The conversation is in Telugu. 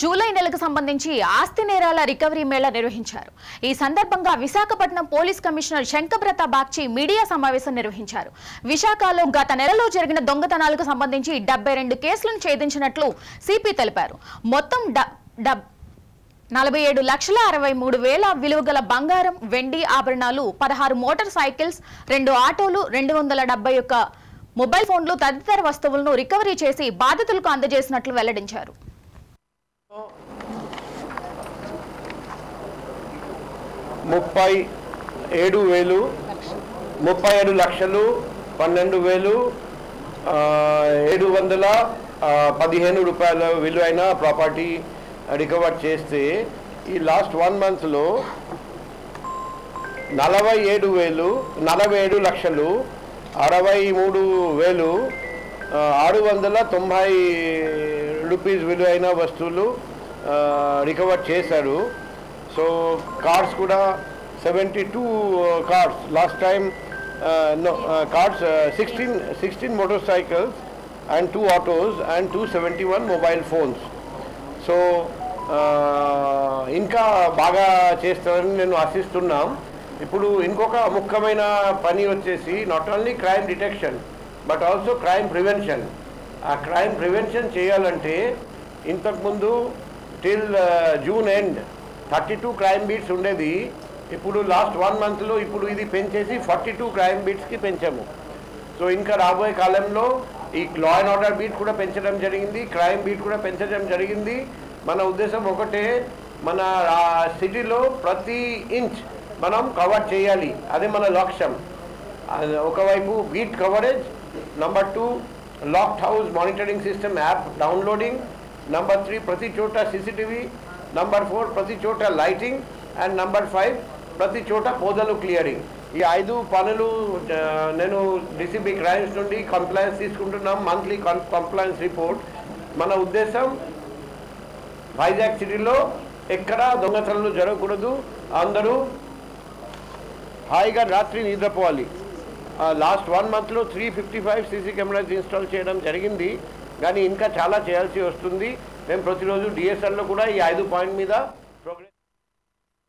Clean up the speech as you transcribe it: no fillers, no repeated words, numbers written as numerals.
జూలై నెలకు సంబంధించి ఆస్తి నేరాల రికవరీ మేళా నిర్వహించారు. ఈ సందర్భంగా Visakhapatnam police commissioner Shankhabrata Bagchi media సమావేశం నిర్వహించారు. విశాఖలో గత నెలలో జరిగిన దొంగతనాలకు సంబంధించి 72 కేసులను ఛేదించినట్లు సిపి తెలిపారు. మొత్తం 47,63,000 విలువగల బంగారం, వెండి ఆభరణాలు, 16 మోటార్ సైకిల్స్, 2 ఆటోలు, 271 మొబైల్ ఫోన్లు తదితర వస్తువులను రికవరీ చేసి బాధితులకు అందజేసినట్లు వెల్లడించారు. 37,12,715 రూపాయల విలువైన ప్రాపర్టీ రికవర్ చేస్తే ఈ లాస్ట్ 1 మంత్లో 47,63,690 రూపీస్ విలువైన వస్తువులు రికవర్ చేశారు. సో కార్స్ కూడా 72 cars last time cars 16 motor cycles and 2 autos and 271 mobile phones. So ఇంకా బాగా చేస్తారని నేను ఆశిస్తున్నాం. ఇప్పుడు ఇంకొక ముఖ్యమైన పని వచ్చేసి not only crime detection but also crime prevention. ఆ క్రైమ్ ప్రివెన్షన్ చేయాలంటే ఇంతకుముందు till June end 32 crime beats ఉండేది. ఇప్పుడు లాస్ట్ 1 మంత్లో ఇప్పుడు ఇది పెంచేసి 42 క్రైమ్ బీట్స్కి పెంచాము. సో ఇంకా రాబోయే కాలంలో ఈ లా అండ్ ఆర్డర్ బీట్ కూడా పెంచడం జరిగింది, క్రైమ్ బీట్ కూడా పెంచడం జరిగింది. మన ఉద్దేశం ఒకటే, మన సిటీలో ప్రతి ఇంచ్ మనం కవర్ చేయాలి, అదే మన లక్ష్యం. ఒకవైపు beat coverage, number 2 locked house monitoring system app downloading, number 3 ప్రతి చోట సీసీటీవీ, నెంబర్ 4 ప్రతి చోట లైటింగ్, అండ్ నెంబర్ 5 ప్రతి చోట పొదలు క్లియరింగ్. ఈ 5 పనులు నేను డీసీబీ క్రైమ్స్ నుండి కంప్లైన్స్ తీసుకుంటున్నాం. Monthly compliance report. మన ఉద్దేశం వైజాగ్ సిటీలో ఎక్కడ దొంగతనాలు జరగకూడదు, అందరూ హాయిగా రాత్రి నిద్రపోవాలి. లాస్ట్ 1 మంత్లో 355 సీసీ కెమెరాస్ ఇన్స్టాల్ చేయడం జరిగింది, కానీ ఇంకా చాలా చేయాల్సి వస్తుంది. మేము ప్రతిరోజు డిఎస్ఎల్లో కూడా ఈ 5 పాయింట్ మీద ప్రోగ్రెస్